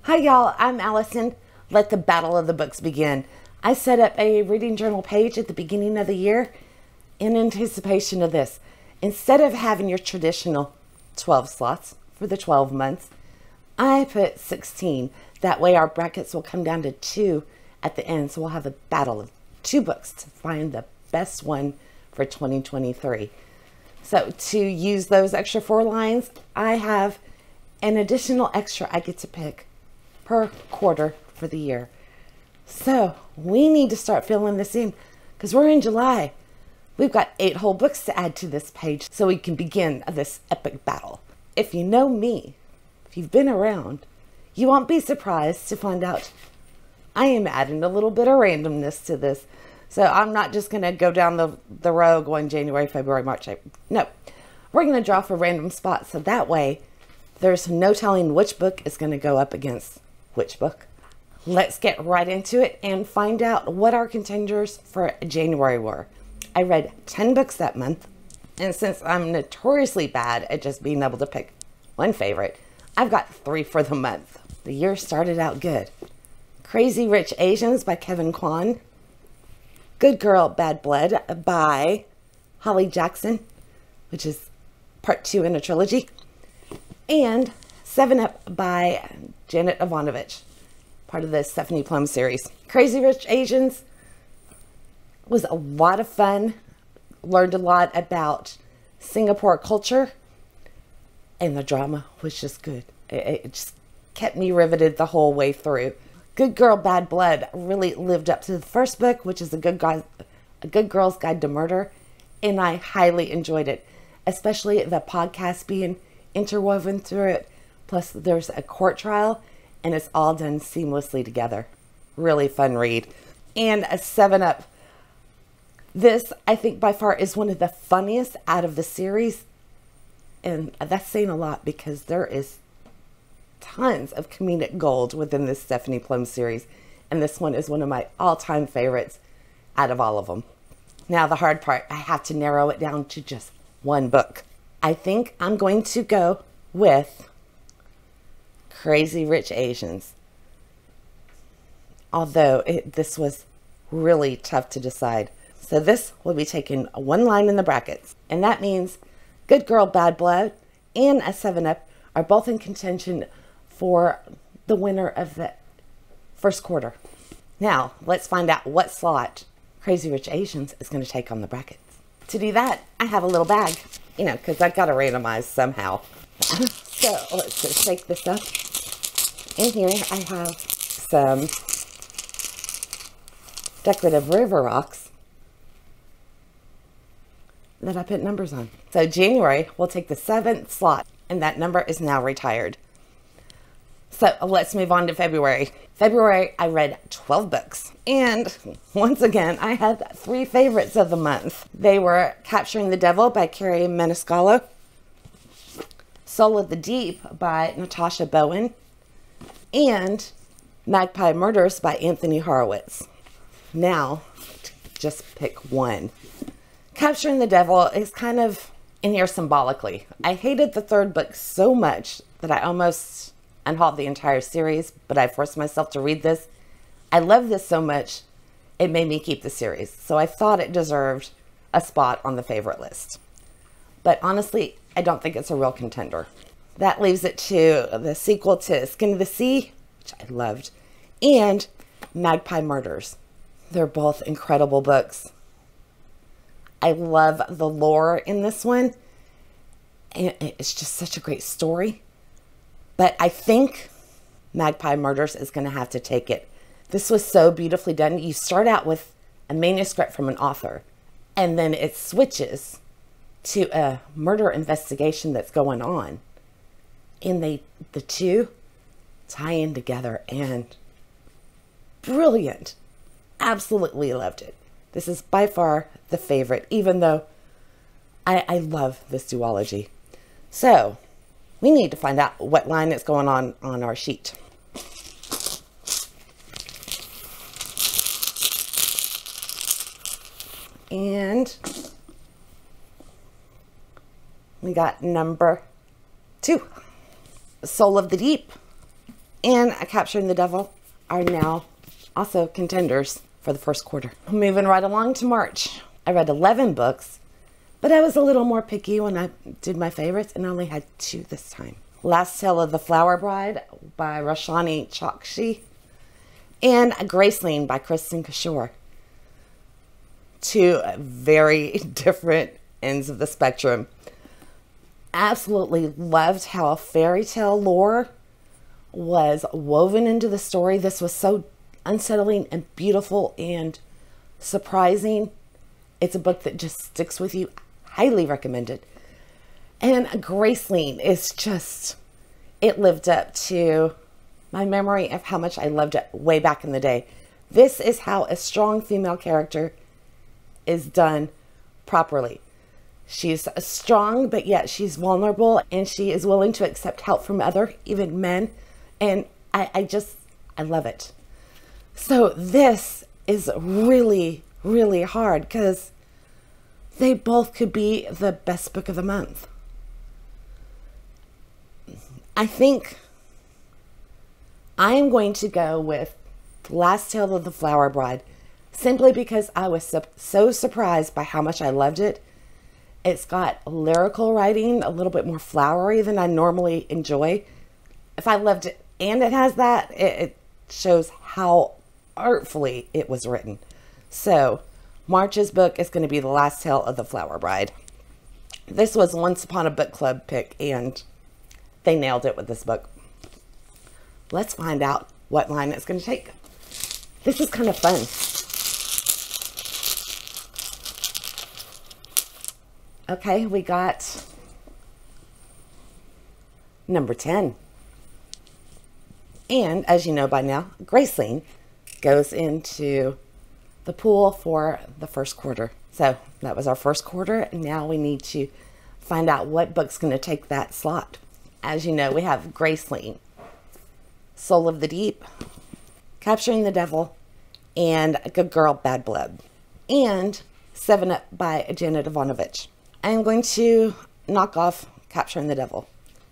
Hi y'all, I'm Allison. Let the battle of the books begin. I set up a reading journal page at the beginning of the year in anticipation of this. Instead of having your traditional 12 slots for the 12 months, I put 16. That way our brackets will come down to 2 at the end, so we'll have a battle of 2 books to find the best one for 2023. So to use those extra 4 lines, I have an additional extra I get to pick per quarter for the year. So we need to start filling this in because we're in July. We've got 8 whole books to add to this page so we can begin this epic battle. If you know me, if you've been around, you won't be surprised to find out I am adding a little bit of randomness to this. So I'm not just going to go down the row going January, February, March, April. No, we're going to draw for random spots. So that way there's no telling which book is going to go up against which book. Let's get right into it and find out what our contenders for January were. I read 10 books that month, and since I'm notoriously bad at just being able to pick one favorite, I've got 3 for the month. The year started out good. Crazy Rich Asians by Kevin Kwan, Good Girl, Bad Blood by Holly Jackson, which is part 2 in a trilogy, and 7 Up by Janet Ivanovich, part of the Stephanie Plum series. Crazy Rich Asians was a lot of fun. Learned a lot about Singapore culture, and the drama was just good. It just kept me riveted the whole way through. Good Girl, Bad Blood really lived up to the first book, which is A Good Girl's Guide to Murder, and I highly enjoyed it, especially the podcast being interwoven through it. Plus, there's a court trial, and it's all done seamlessly together. Really fun read. And a 7 Up. This, I think, by far is one of the funniest out of the series. And that's saying a lot because there is tons of comedic gold within this Stephanie Plum series. And this one is one of my all-time favorites out of all of them. Now, the hard part, I have to narrow it down to just one book. I think I'm going to go with Crazy Rich Asians. Although this was really tough to decide. So this will be taking 1 line in the brackets. And that means Good Girl, Bad Blood and a 7 Up are both in contention for the winner of the first quarter. Now, let's find out what slot Crazy Rich Asians is going to take on the brackets. To do that, I have a little bag, you know, because I've got to randomize somehow. So let's just shake this up. In here, I have some decorative river rocks that I put numbers on. So January will take the 7th slot, and that number is now retired. So let's move on to February. February, I read 12 books. And once again, I had 3 favorites of the month. They were Capturing the Devil by Carrie Maniscalco, Soul of the Deep by Natasha Bowen, and Magpie Murders by Anthony Horowitz. Now, just pick one. Capturing the Devil is kind of in here symbolically. I hated the 3rd book so much that I almost unhauled the entire series, but I forced myself to read this. I love this so much, it made me keep the series. So I thought it deserved a spot on the favorite list. But honestly, I don't think it's a real contender. That leaves it to the sequel to Skin of the Sea, which I loved, and Magpie Murders. They're both incredible books. I love the lore in this one. And it's just such a great story. But I think Magpie Murders is going to have to take it. This was so beautifully done. You start out with a manuscript from an author, and then it switches to a murder investigation that's going on. And the two tie in together, and brilliant. Absolutely loved it. This is by far the favorite, even though I love this duology. So we need to find out what line is going on our sheet. And we got number 2, Soul of the Deep and Capturing the Devil are now also contenders for the first quarter. Moving right along to March. I read 11 books, but I was a little more picky when I did my favorites, and I only had 2 this time. Last Tale of the Flower Bride by Roshani Chokshi, and Graceling by Kristen Kishore. 2 very different ends of the spectrum. Absolutely loved how a fairy tale lore was woven into the story. This was so unsettling and beautiful and surprising. It's a book that just sticks with you. Highly recommended. And Graceling is just, it lived up to my memory of how much I loved it way back in the day. This is how a strong female character is done properly. She's strong, but yet she's vulnerable, and she is willing to accept help from other, even men. And I love it. So this is really, really hard because they both could be the best book of the month. I think I am going to go with The Last Tale of the Flower Bride, simply because I was so surprised by how much I loved it. It's got lyrical writing, a little bit more flowery than I normally enjoy. If I loved it and it has that, it shows how artfully it was written. So March's book is going to be The Last Tale of the Flower Bride. This was Once Upon a Book Club pick, and they nailed it with this book. Let's find out what line it's going to take. This is kind of fun. Okay, we got number 10. And as you know by now, Graceling goes into the pool for the first quarter. So that was our first quarter. Now we need to find out what book's going to take that slot. As you know, we have Graceling, Soul of the Deep, Capturing the Devil, and Good Girl, Bad Blood, and 7 Up by Janet Ivanovich. I'm going to knock off Capturing the Devil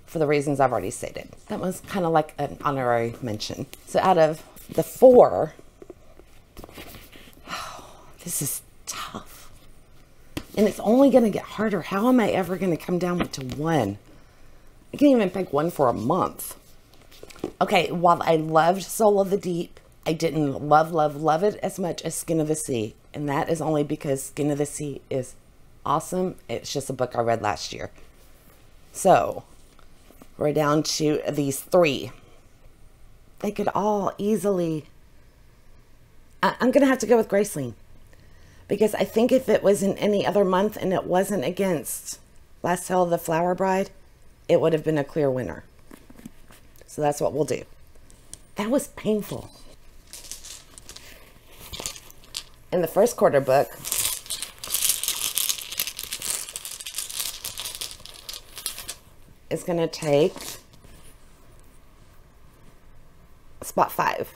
for the reasons I've already stated. That was kind of like an honorary mention. So out of the 4, this is tough. And it's only going to get harder. How am I ever going to come down to 1? I can't even pick 1 for a month. Okay, while I loved Soul of the Deep, I didn't love it as much as Skin of the Sea. And that is only because Skin of the Sea is awesome. It's just a book I read last year. So we're down to these 3. They could all easily... I'm going to have to go with Graceling, because I think if it was in any other month and it wasn't against Last Tale of the Flower Bride, it would have been a clear winner. So that's what we'll do. That was painful. In the first quarter book, is going to take spot 5.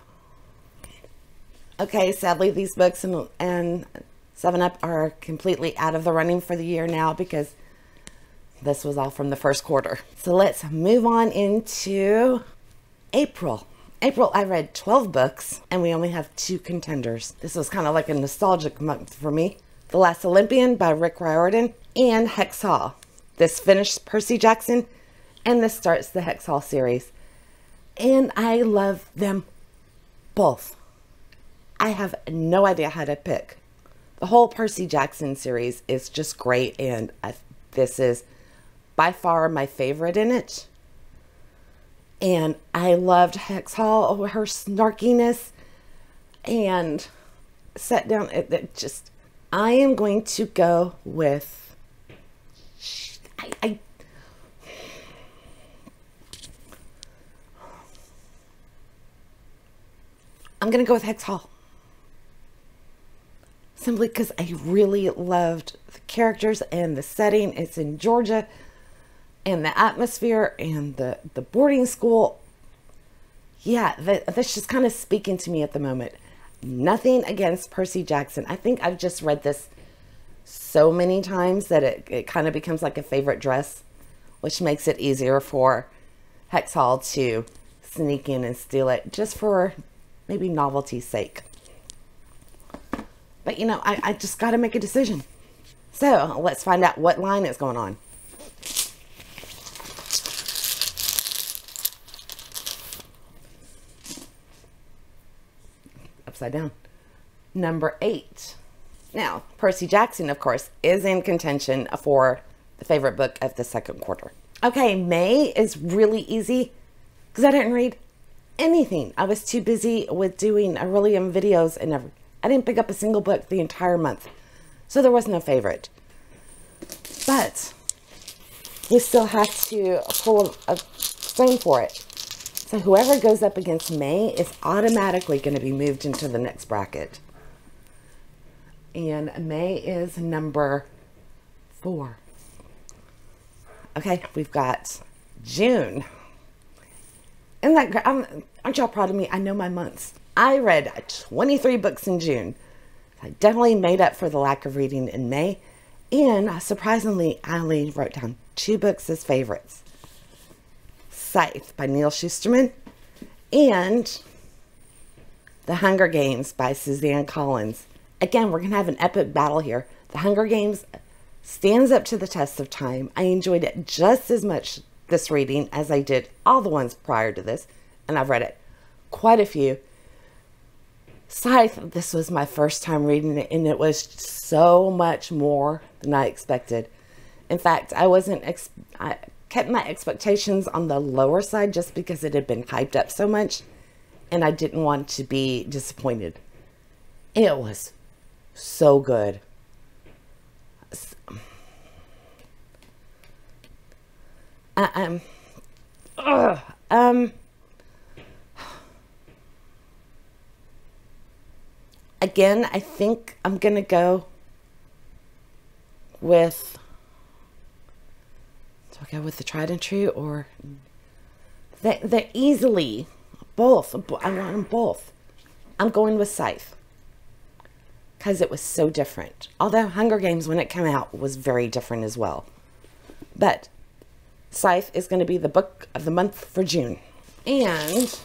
Okay, sadly these books and 7 Up are completely out of the running for the year now, because this was all from the first quarter. So let's move on into April. April, I read 12 books and we only have 2 contenders. This was kind of like a nostalgic month for me. The Last Olympian by Rick Riordan and Hex Hall. This finished Percy Jackson, and this starts the Hex Hall series. And I love them both. I have no idea how to pick. The whole Percy Jackson series is just great, and this is by far my favorite in it. And I loved Hex Hall, her snarkiness, and set down. I am going to go with... I'm going to go with Hex Hall. Simply because I really loved the characters and the setting. It's in Georgia, and the atmosphere and the boarding school. Yeah, that's just kind of speaking to me at the moment. Nothing against Percy Jackson. I think I've just read this so many times that it kind of becomes like a favorite dress, which makes it easier for Hex Hall to sneak in and steal it just for maybe novelty's sake. But you know, I just got to make a decision. So let's find out what line is going on. Upside down. Number 8. Now, Percy Jackson, of course, is in contention for the favorite book of the second quarter. Okay, May is really easy because I didn't read anything. I was too busy with doing Aurelium videos and I didn't pick up a single book the entire month. So there was no favorite. But we still have to pull a string for it. So whoever goes up against May is automatically going to be moved into the next bracket. And May is number 4. Okay, we've got June. Isn't that great? Aren't y'all proud of me? I know my months. I read 23 books in June. I definitely made up for the lack of reading in May. And surprisingly, I only wrote down 2 books as favorites. Scythe by Neil Shusterman and The Hunger Games by Suzanne Collins. Again, we're going to have an epic battle here. The Hunger Games stands up to the test of time. I enjoyed it just as much this reading as I did all the ones prior to this, and I've read it quite a few. Scythe, this was my first time reading it, and it was so much more than I expected. In fact, I kept my expectations on the lower side just because it had been hyped up so much, and I didn't want to be disappointed. It was so good. Again, I think I'm gonna go with, do I go with the tried and true, or they're easily both? I want them both. I'm going with Scythe because it was so different. Although Hunger Games, when it came out, was very different as well. But Scythe is going to be the book of the month for June. And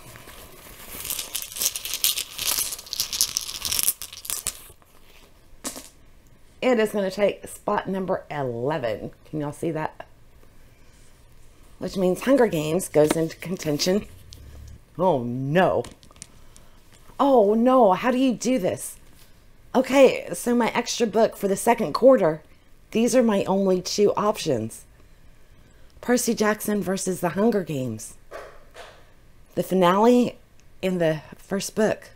it is going to take spot number 11. Can y'all see that? Which means Hunger Games goes into contention. Oh no. Oh no, how do you do this? Okay, so my extra book for the second quarter, these are my only 2 options. Percy Jackson versus The Hunger Games. The finale in the first book.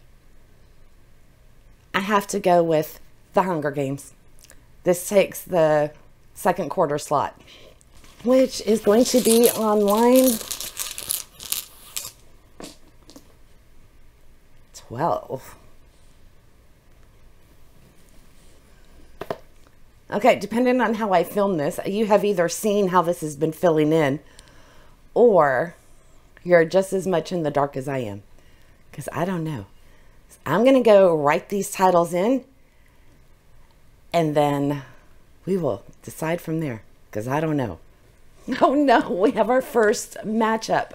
I have to go with The Hunger Games. This takes the second quarter slot, which is going to be on line 12. Okay, depending on how I film this, you have either seen how this has been filling in, or you're just as much in the dark as I am, because I don't know. So I'm going to go write these titles in, and then we will decide from there, because I don't know. Oh no, we have our first matchup.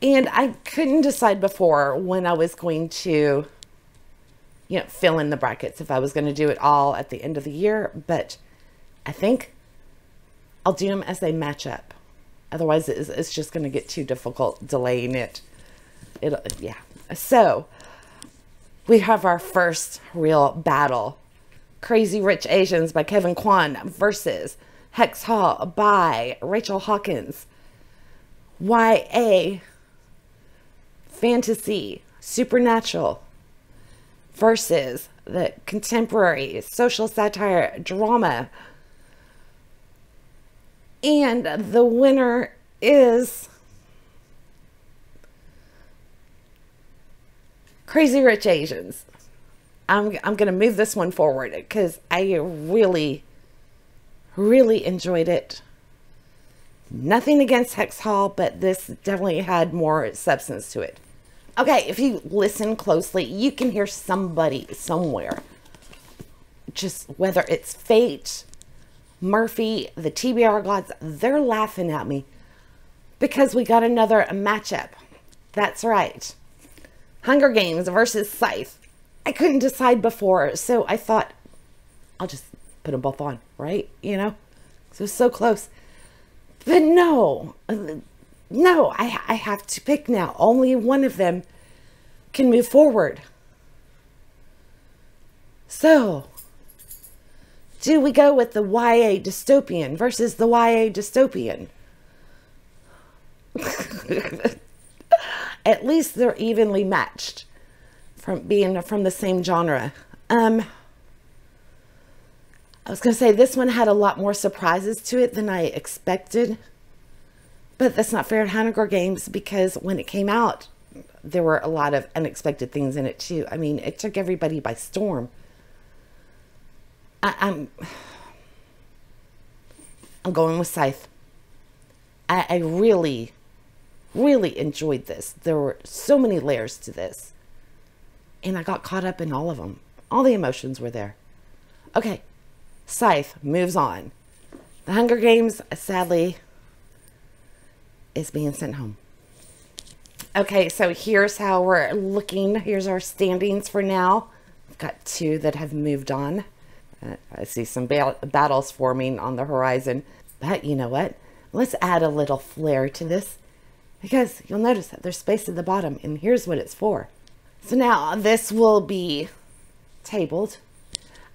And I couldn't decide before when I was going to, fill in the brackets, if I was going to do it all at the end of the year. But I think I'll do them as they match up. Otherwise, it's just going to get too difficult delaying it. Yeah. So we have our first real battle. Crazy Rich Asians by Kevin Kwan versus Hex Hall by Rachel Hawkins. YA fantasy supernatural versus the contemporary social satire drama. And the winner is Crazy Rich Asians. I'm going to move this one forward because I really, really enjoyed it. Nothing against Hex Hall, but this definitely had more substance to it. Okay, if you listen closely, you can hear somebody somewhere. Just whether it's Fate, Murphy, the TBR gods, they're laughing at me because we got another matchup. That's right. Hunger Games versus Scythe. I couldn't decide before, so I thought I'll just put them both on, right? You know? So close. But no, I have to pick now. Only one of them can move forward. So, do we go with the YA dystopian versus the YA dystopian? At least they're evenly matched from being from the same genre. I was going to say this one had a lot more surprises to it than I expected. But that's not fair to Hunger Games because when it came out, there were a lot of unexpected things in it too. I mean, it took everybody by storm. I'm going with Scythe. I really enjoyed this. There were so many layers to this. And I got caught up in all of them. All the emotions were there. Okay, Scythe moves on. The Hunger Games, sadly, is being sent home. Okay, so here's how we're looking. Here's our standings for now. I've got two that have moved on. I see some battles forming on the horizon. But you know what? Let's add a little flair to this, because you'll notice that there's space at the bottom, and here's what it's for. So now this will be tabled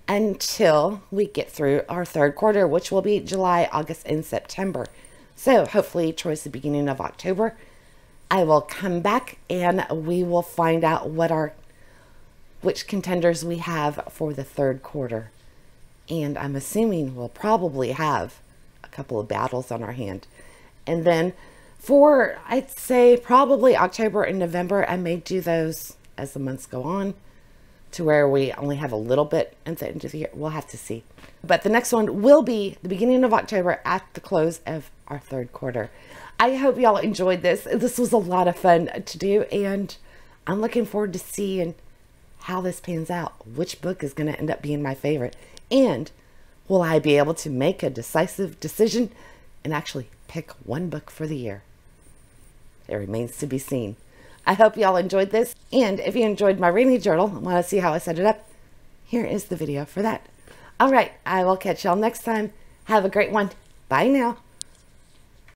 until we get through our third quarter, which will be July, August, and September. So hopefully towards the beginning of October, I will come back and we will find out which contenders we have for the third quarter. And I'm assuming we'll probably have a couple of battles on our hand. And then for, I'd say probably October and November, I may do those as the months go on to where we only have a little bit at the end of the year. We'll have to see. But the next one will be the beginning of October at the close of our third quarter. I hope y'all enjoyed this. This was a lot of fun to do, and I'm looking forward to seeing how this pans out. Which book is going to end up being my favorite? And will I be able to make a decisive decision and actually pick one book for the year? It remains to be seen. I hope y'all enjoyed this. And if you enjoyed my reading journal and want to see how I set it up, here is the video for that. All right, I will catch y'all next time. Have a great one. Bye now.